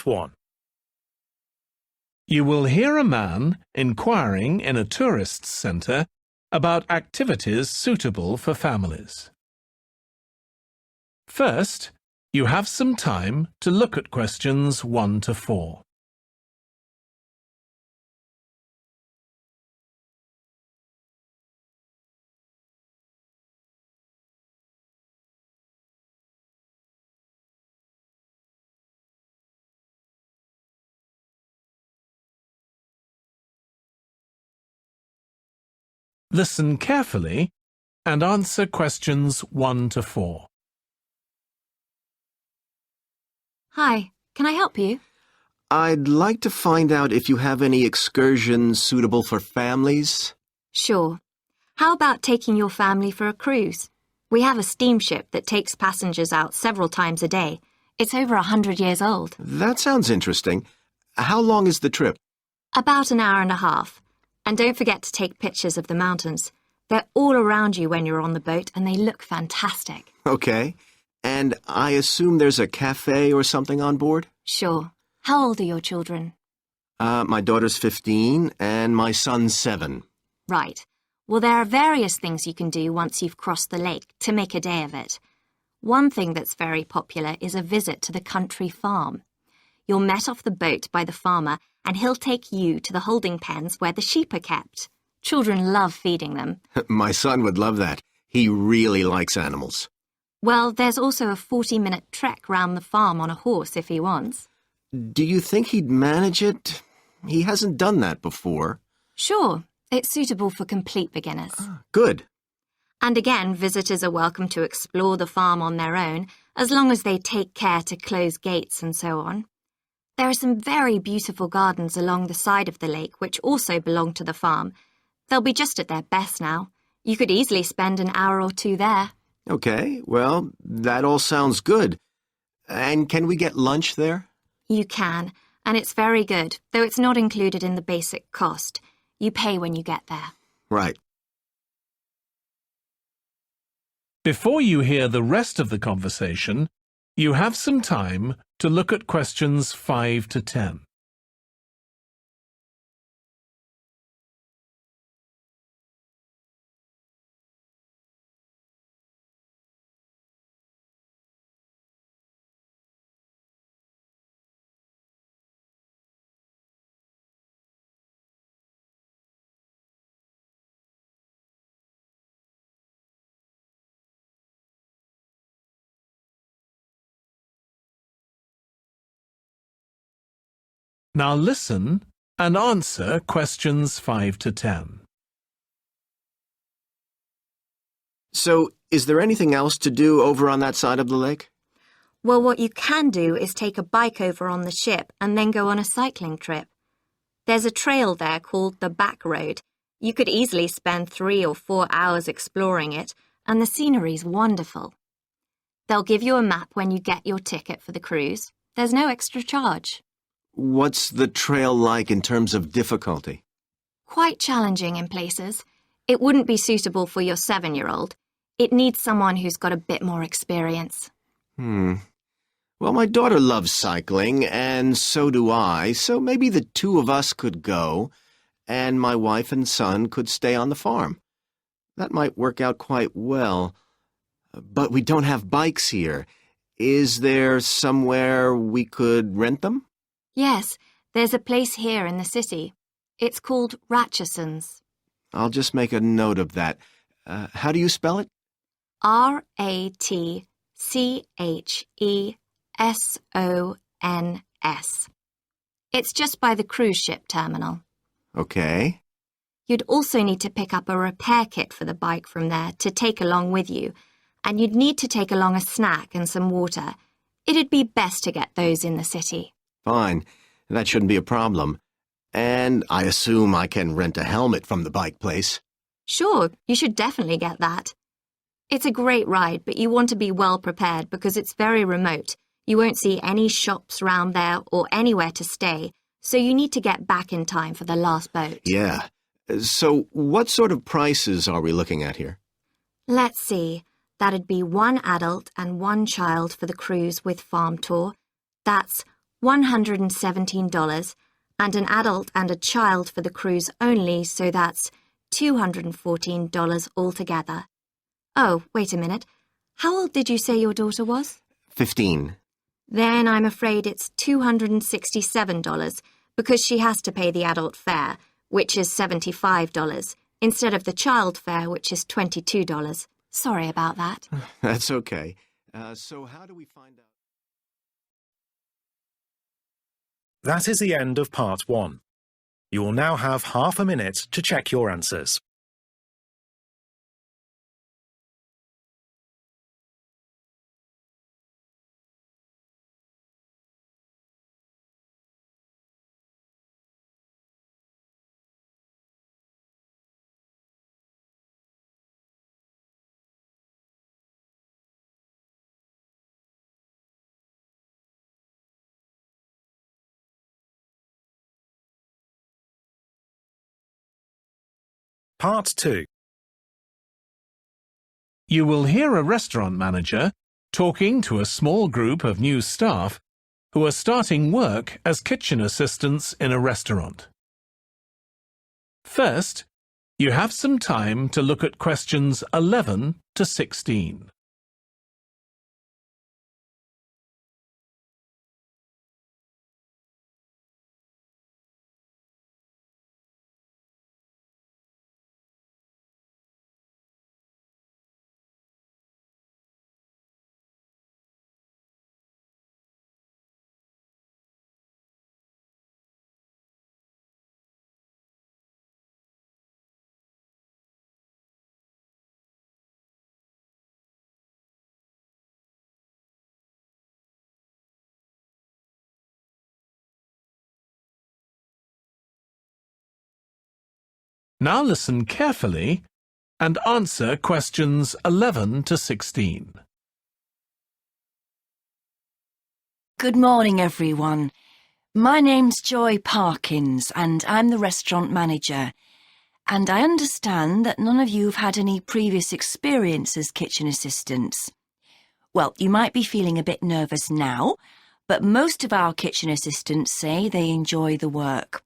Part 1. You will hear a man inquiring in a tourist centre about activities suitable for families. First, you have some time to look at questions 1 to 4. Listen carefully and answer questions 1 to 4. Hi, can I help you? I'd like to find out if you have any excursions suitable for families. Sure. How about taking your family for a cruise? We have a steamship that takes passengers out several times a day. It's over 100 years old. That sounds interesting. How long is the trip? About an hour and a half. And don't forget to take pictures of the mountains. They're all around you when you're on the boat and they look fantastic. Okay. And I assume there's a cafe or something on board? Sure. How old are your children? My daughter's 15 and my son's 7. Right. Well, there are various things you can do once you've crossed the lake to make a day of it. One thing that's very popular is a visit to the country farm. You're met off the boat by the farmer and he'll take you to the holding pens where the sheep are kept. Children love feeding them. My son would love that. He really likes animals. Well, there's also a 40-minute trek round the farm on a horse if he wants. Do you think he'd manage it? He hasn't done that before. Sure, it's suitable for complete beginners. Good. And again, visitors are welcome to explore the farm on their own, as long as they take care to close gates and so on. There are some very beautiful gardens along the side of the lake which also belong to the farm. They'll be just at their best now. You could easily spend an hour or 2 there. Okay, well, that all sounds good. And can we get lunch there? You can, and it's very good, though it's not included in the basic cost. You pay when you get there. Right. Before you hear the rest of the conversation, you have some time to look at questions 5 to 10. Now listen and answer questions 5 to 10. So, is there anything else to do over on that side of the lake? Well, what you can do is take a bike over on the ship and then go on a cycling trip. There's a trail there called the Back Road. You could easily spend 3 or 4 hours exploring it, and the scenery's wonderful. They'll give you a map when you get your ticket for the cruise. There's no extra charge. What's the trail like in terms of difficulty? Quite challenging in places. It wouldn't be suitable for your 7-year-old. It needs someone who's got a bit more experience. Well, my daughter loves cycling, and so do I, so maybe the 2 of us could go, and my wife and son could stay on the farm. That might work out quite well. But we don't have bikes here. Is there somewhere we could rent them? Yes, there's a place here in the city. It's called Ratcheson's. I'll just make a note of that. How do you spell it? Ratchesons. It's just by the cruise ship terminal. Okay. You'd also need to pick up a repair kit for the bike from there to take along with you, and you'd need to take along a snack and some water. It'd be best to get those in the city. Fine. That shouldn't be a problem. And I assume I can rent a helmet from the bike place. Sure, you should definitely get that. It's a great ride, but you want to be well prepared because it's very remote. You won't see any shops round there or anywhere to stay, so you need to get back in time for the last boat. Yeah. So what sort of prices are we looking at here? Let's see. That'd be 1 adult and 1 child for the cruise with farm tour. That's $117, and an adult and a child for the cruise only, so that's $214 altogether. Oh, wait a minute. How old did you say your daughter was? 15. Then I'm afraid it's $267 because she has to pay the adult fare, which is $75, instead of the child fare, which is $22. Sorry about that. That's okay. So how do we find out? That is the end of part 1. You will now have half a minute to check your answers. Part 2. You will hear a restaurant manager talking to a small group of new staff who are starting work as kitchen assistants in a restaurant. First, you have some time to look at questions 11 to 16. Now listen carefully and answer questions 11 to 16. Good morning, everyone. My name's Joy Parkins, and I'm the restaurant manager. And I understand that none of you have had any previous experience as kitchen assistants. Well, you might be feeling a bit nervous now, but most of our kitchen assistants say they enjoy the work.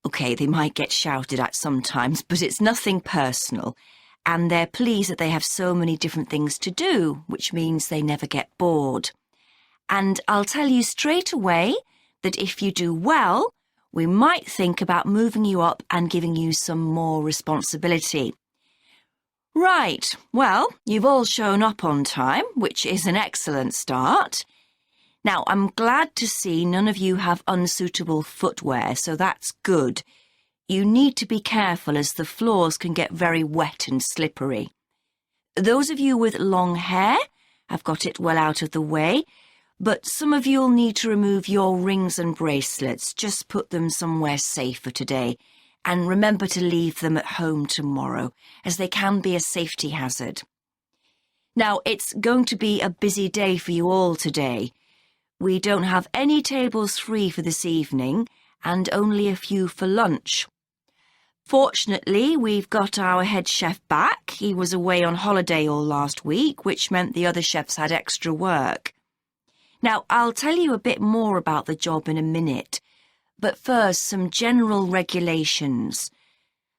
OK, they might get shouted at sometimes, but it's nothing personal, and they're pleased that they have so many different things to do, which means they never get bored. And I'll tell you straight away that if you do well, we might think about moving you up and giving you some more responsibility. Right, well, you've all shown up on time, which is an excellent start. Now, I'm glad to see none of you have unsuitable footwear, so that's good. You need to be careful as the floors can get very wet and slippery. Those of you with long hair have got it well out of the way, but some of you'll need to remove your rings and bracelets. Just put them somewhere safer today, and remember to leave them at home tomorrow, as they can be a safety hazard. Now, it's going to be a busy day for you all today. We don't have any tables free for this evening, and only a few for lunch. Fortunately, we've got our head chef back. He was away on holiday all last week, which meant the other chefs had extra work. Now, I'll tell you a bit more about the job in a minute, but first, some general regulations.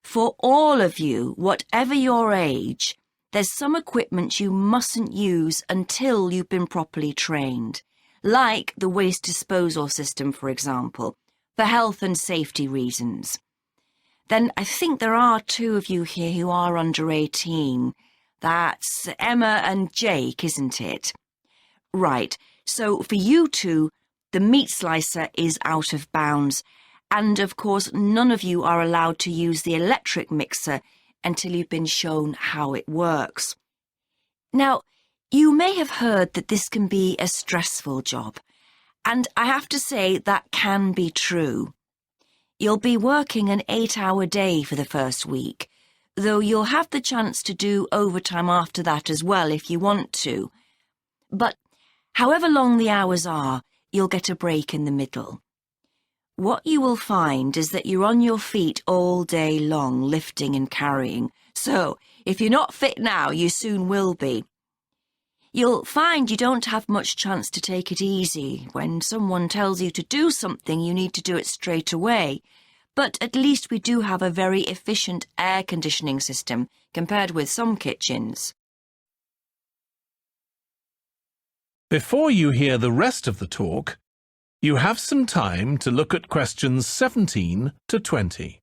For all of you, whatever your age, there's some equipment you mustn't use until you've been properly trained, like the waste disposal system, for example, for health and safety reasons. Then I think there are 2 of you here who are under 18. That's Emma and Jake, isn't it? Right, so for you 2, the meat slicer is out of bounds, and of course none of you are allowed to use the electric mixer until you've been shown how it works. Now, you may have heard that this can be a stressful job, and I have to say that can be true. You'll be working an 8-hour day for the first week, though you'll have the chance to do overtime after that as well if you want to. But however long the hours are, you'll get a break in the middle. What you will find is that you're on your feet all day long, lifting and carrying, so if you're not fit now, you soon will be. You'll find you don't have much chance to take it easy. When someone tells you to do something, you need to do it straight away. But at least we do have a very efficient air conditioning system compared with some kitchens. Before you hear the rest of the talk, you have some time to look at questions 17 to 20.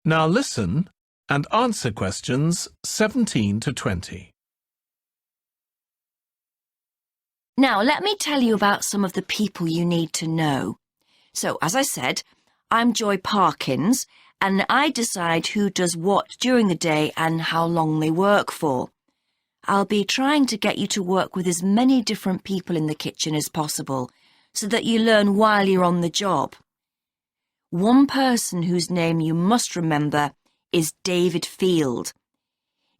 Now listen and answer questions 17 to 20. Now, let me tell you about some of the people you need to know. So, as I said, I'm Joy Parkins, and I decide who does what during the day and how long they work for. I'll be trying to get you to work with as many different people in the kitchen as possible, so that you learn while you're on the job. One person whose name you must remember is David Field.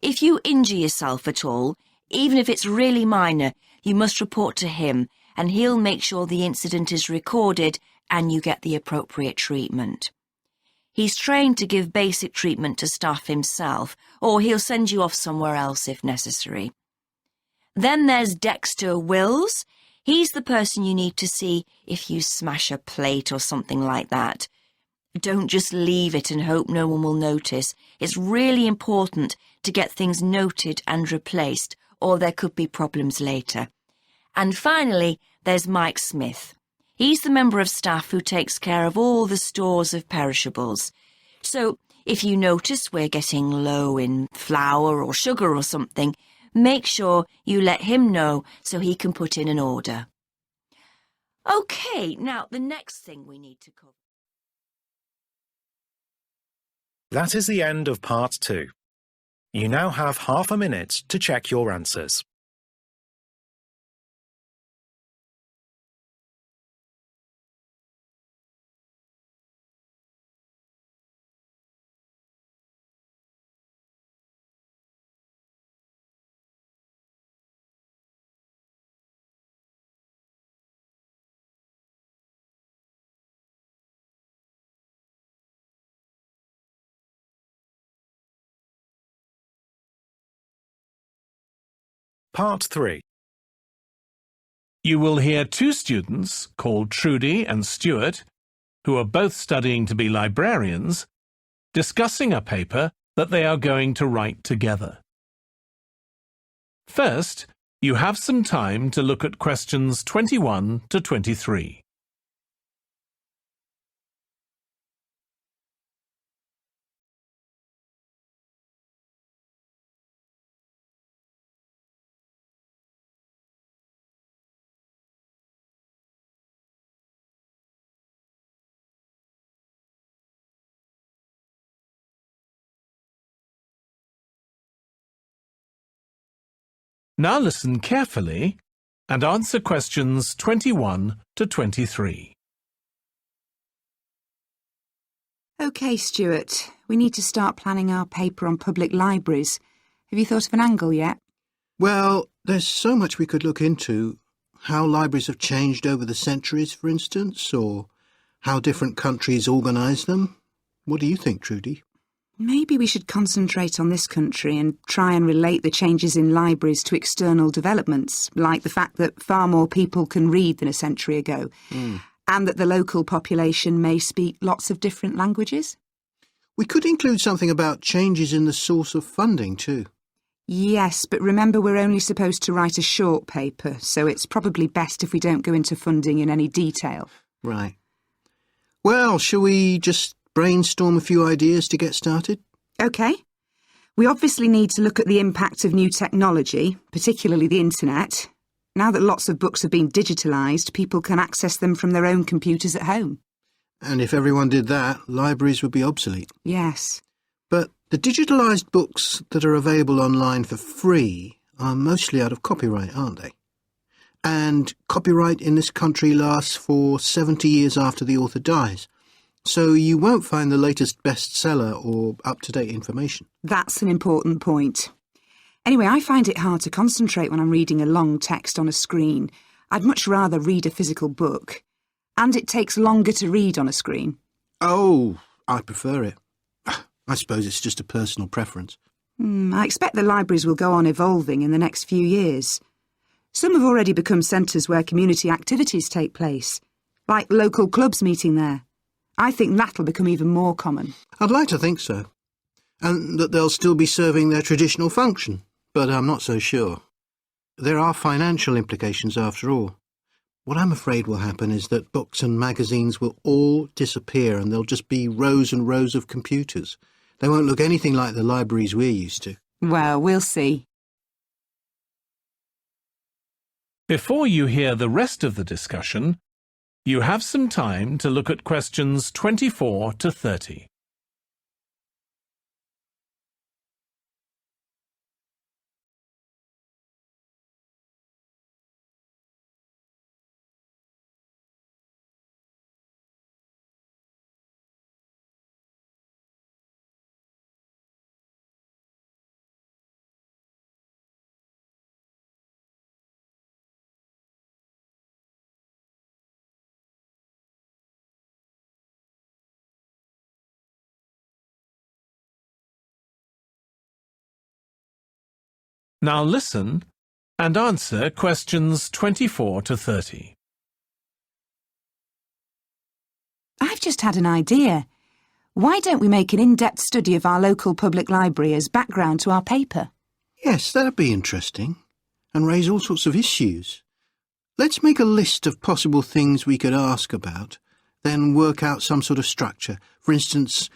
If you injure yourself at all, even if it's really minor, you must report to him, and he'll make sure the incident is recorded and you get the appropriate treatment. He's trained to give basic treatment to staff himself, or he'll send you off somewhere else if necessary. Then there's Dexter Wills. He's the person you need to see if you smash a plate or something like that. Don't just leave it and hope no one will notice. It's really important to get things noted and replaced, or there could be problems later. And finally, there's Mike Smith. He's the member of staff who takes care of all the stores of perishables. So, if you notice we're getting low in flour or sugar or something, make sure you let him know so he can put in an order. OK, now the next thing we need to cover. That is the end of part 2. You now have half a minute to check your answers. Part 3. You will hear two students called Trudy and Stuart, who are both studying to be librarians, discussing a paper that they are going to write together. First, you have some time to look at questions 21 to 23. Now listen carefully and answer questions 21 to 23. OK, Stuart, we need to start planning our paper on public libraries. Have you thought of an angle yet? Well, there's so much we could look into. How libraries have changed over the centuries, for instance, or how different countries organise them. What do you think, Trudy? Maybe we should concentrate on this country and try and relate the changes in libraries to external developments, like the fact that far more people can read than a century ago, and that the local population may speak lots of different languages. We could include something about changes in the source of funding too. Yes, but remember we're only supposed to write a short paper, so it's probably best if we don't go into funding in any detail. Right. Well, shall we just brainstorm a few ideas to get started? OK. We obviously need to look at the impact of new technology, particularly the internet. Now that lots of books have been digitalised, people can access them from their own computers at home. And if everyone did that, libraries would be obsolete. Yes. But the digitalised books that are available online for free are mostly out of copyright, aren't they? And copyright in this country lasts for 70 years after the author dies. So you won't find the latest bestseller or up-to-date information. That's an important point. Anyway, I find it hard to concentrate when I'm reading a long text on a screen. I'd much rather read a physical book. And it takes longer to read on a screen. Oh, I prefer it. I suppose it's just a personal preference. I expect the libraries will go on evolving in the next few years. Some have already become centres where community activities take place, like local clubs meeting there. I think that'll become even more common. I'd like to think so. And that they'll still be serving their traditional function, but I'm not so sure. There are financial implications after all. What I'm afraid will happen is that books and magazines will all disappear and there'll just be rows and rows of computers. They won't look anything like the libraries we're used to. Well, we'll see. Before you hear the rest of the discussion, you have some time to look at questions 24 to 30. Now listen and answer questions 24 to 30. I've just had an idea. Why don't we make an in-depth study of our local public library as background to our paper? Yes, that'd be interesting, and raise all sorts of issues. Let's make a list of possible things we could ask about, then work out some sort of structure. For instance,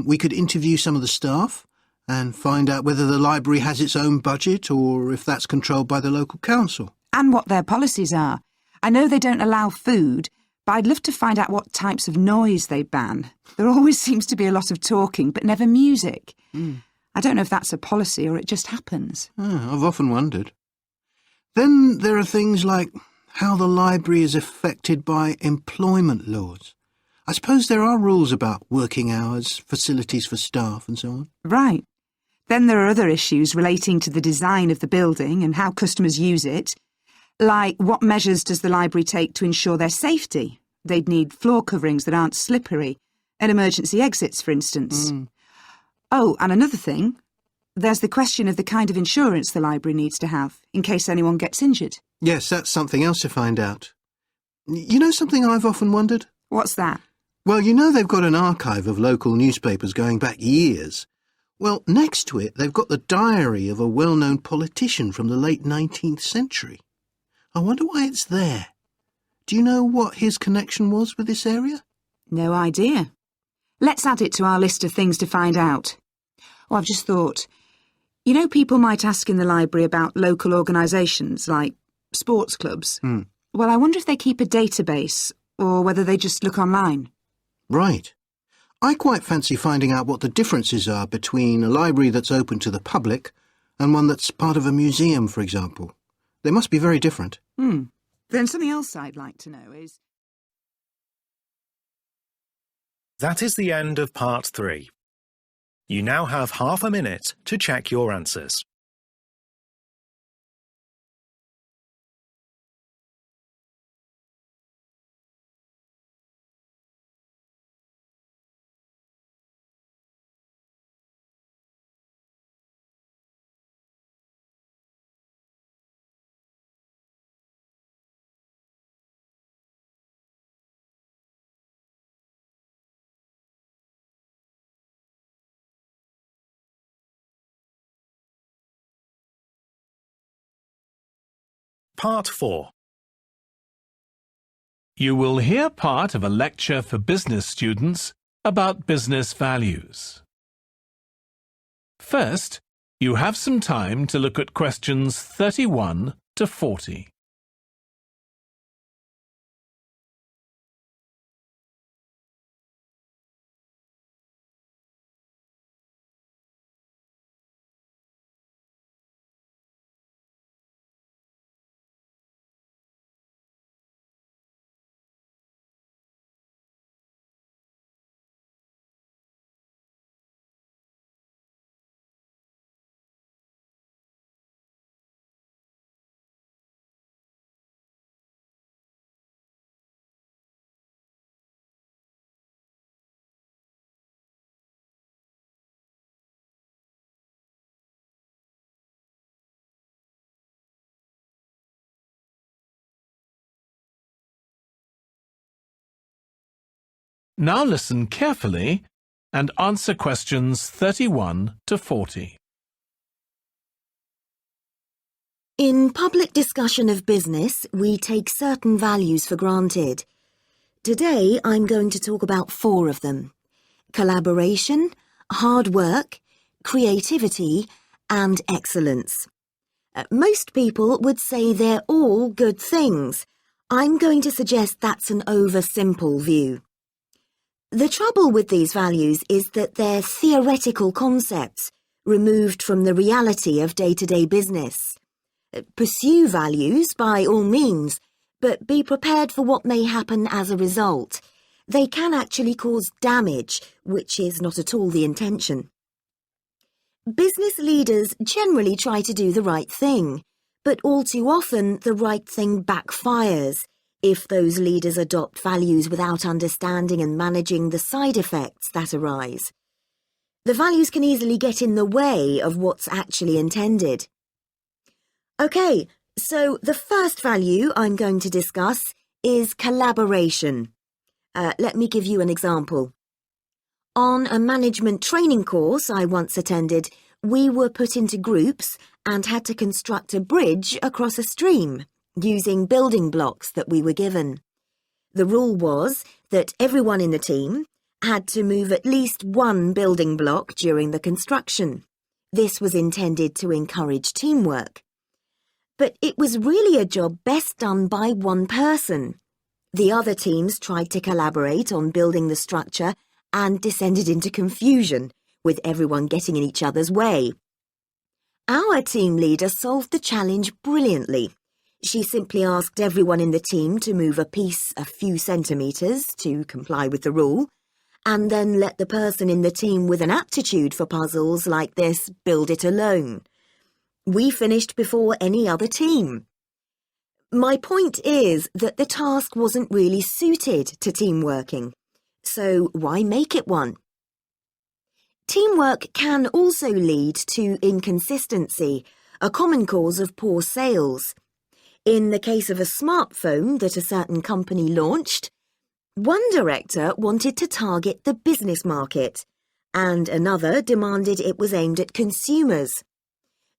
we could interview some of the staff and find out whether the library has its own budget or if that's controlled by the local council. And what their policies are. I know they don't allow food, but I'd love to find out what types of noise they ban. There always seems to be a lot of talking, but never music. I don't know if that's a policy or it just happens. I've often wondered. Then there are things like how the library is affected by employment laws. I suppose there are rules about working hours, facilities for staff and so on. Right. Then there are other issues relating to the design of the building and how customers use it, like what measures does the library take to ensure their safety? They'd need floor coverings that aren't slippery, and emergency exits, for instance. Oh, and another thing, there's the question of the kind of insurance the library needs to have, in case anyone gets injured. Yes, that's something else to find out. You know something I've often wondered? What's that? Well, you know they've got an archive of local newspapers going back years. Well, next to it, they've got the diary of a well-known politician from the late 19th century. I wonder why it's there. Do you know what his connection was with this area? No idea. Let's add it to our list of things to find out. Oh, I've just thought, you know, people might ask in the library about local organisations like sports clubs. Well, I wonder if they keep a database or whether they just look online. Right. I quite fancy finding out what the differences are between a library that's open to the public and one that's part of a museum, for example. They must be very different. Then something else I'd like to know is... That is the end of part 3. You now have half a minute to check your answers. Part 4. You will hear part of a lecture for business students about business values. First, you have some time to look at questions 31 to 40. Now listen carefully and answer questions 31 to 40. In public discussion of business, we take certain values for granted. Today, I'm going to talk about 4 of them: collaboration, hard work, creativity, and excellence. Most people would say they're all good things. I'm going to suggest that's an oversimple view. The trouble with these values is that they're theoretical concepts, removed from the reality of day-to-day business. Pursue values by all means, but be prepared for what may happen as a result. They can actually cause damage, which is not at all the intention. Business leaders generally try to do the right thing, but all too often the right thing backfires if those leaders adopt values without understanding and managing the side effects that arise. The values can easily get in the way of what's actually intended. Okay, so the first value I'm going to discuss is collaboration. Let me give you an example. On a management training course I once attended, we were put into groups and had to construct a bridge across a stream, using building blocks that we were given. The rule was that everyone in the team had to move at least one building block during the construction. This was intended to encourage teamwork. But it was really a job best done by one person. The other teams tried to collaborate on building the structure and descended into confusion, with everyone getting in each other's way. Our team leader solved the challenge brilliantly. She simply asked everyone in the team to move a piece a few centimetres to comply with the rule, and then let the person in the team with an aptitude for puzzles like this build it alone. We finished before any other team. My point is that the task wasn't really suited to team working, so why make it one? Teamwork can also lead to inconsistency, a common cause of poor sales. In the case of a smartphone that a certain company launched, one director wanted to target the business market, and another demanded it was aimed at consumers.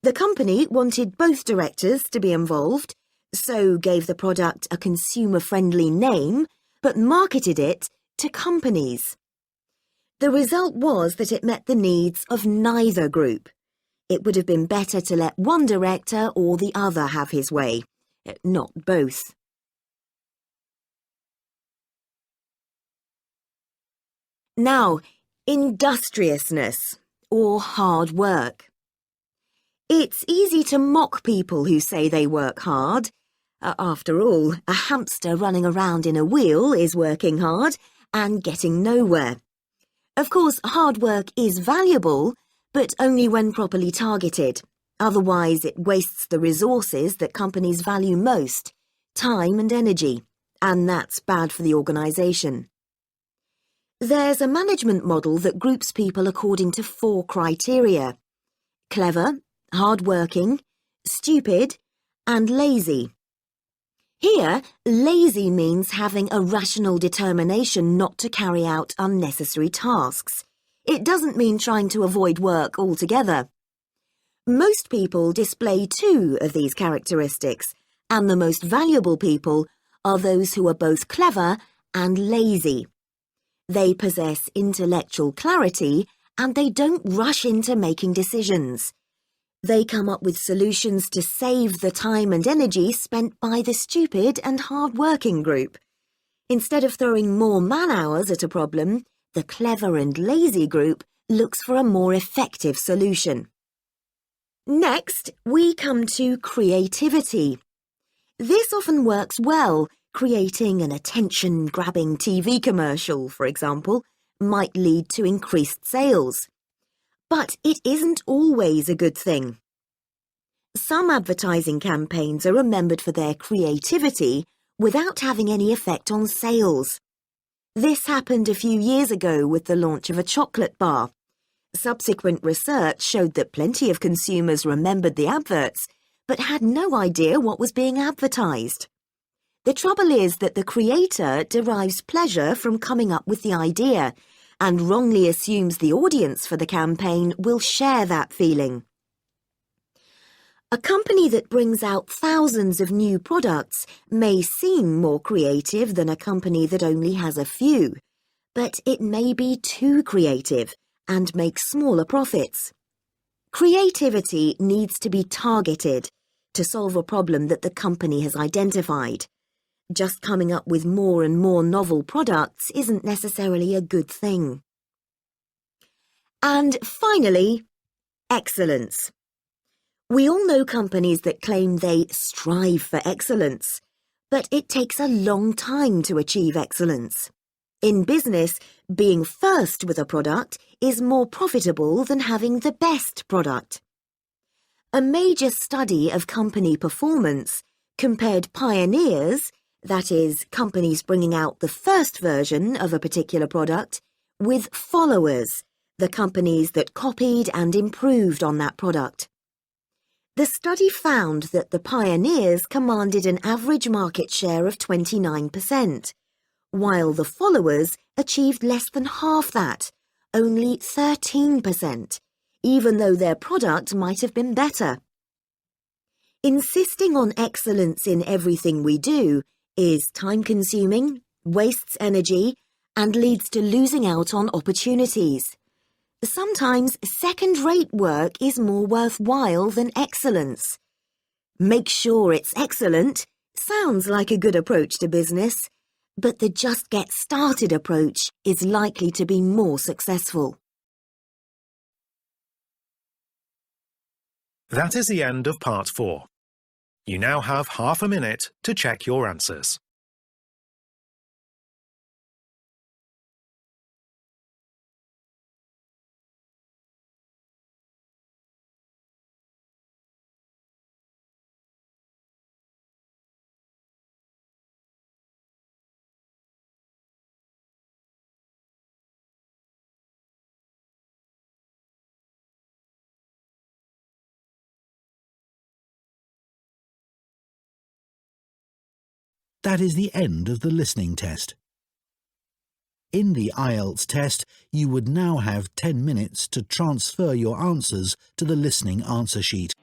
The company wanted both directors to be involved, so gave the product a consumer-friendly name, but marketed it to companies. The result was that it met the needs of neither group. It would have been better to let one director or the other have his way, not both. Now, industriousness, or hard work. It's easy to mock people who say they work hard. After all, a hamster running around in a wheel is working hard and getting nowhere. Of course, hard work is valuable, but only when properly targeted. Otherwise, it wastes the resources that companies value most, time and energy, and that's bad for the organisation. There's a management model that groups people according to 4 criteria: clever, hard-working, stupid, and lazy. Here, lazy means having a rational determination not to carry out unnecessary tasks. It doesn't mean trying to avoid work altogether. Most people display 2 of these characteristics, and the most valuable people are those who are both clever and lazy. They possess intellectual clarity, and they don't rush into making decisions. They come up with solutions to save the time and energy spent by the stupid and hard-working group. Instead of throwing more man-hours at a problem, the clever and lazy group looks for a more effective solution. Next, we come to creativity. This often works well. Creating an attention-grabbing TV commercial, for example, might lead to increased sales. But it isn't always a good thing. Some advertising campaigns are remembered for their creativity without having any effect on sales. This happened a few years ago with the launch of a chocolate bar. Subsequent research showed that plenty of consumers remembered the adverts, but had no idea what was being advertised. The trouble is that the creator derives pleasure from coming up with the idea and wrongly assumes the audience for the campaign will share that feeling. A company that brings out thousands of new products may seem more creative than a company that only has a few, but it may be too creative and make smaller profits. Creativity needs to be targeted to solve a problem that the company has identified. Just coming up with more and more novel products isn't necessarily a good thing. And finally, excellence. We all know companies that claim they strive for excellence, but it takes a long time to achieve excellence. In business, being first with a product is more profitable than having the best product. A major study of company performance compared pioneers, that is, companies bringing out the first version of a particular product, with followers, the companies that copied and improved on that product. The study found that the pioneers commanded an average market share of 29%, while the followers achieved less than half that, only 13%, even though their product might have been better. Insisting on excellence in everything we do is time-consuming, wastes energy, and leads to losing out on opportunities. Sometimes second-rate work is more worthwhile than excellence. Make sure it's excellent sounds like a good approach to business, but the just get started approach is likely to be more successful. That is the end of part 4. You now have half a minute to check your answers. That is the end of the listening test. In the IELTS test, you would now have 10 minutes to transfer your answers to the listening answer sheet.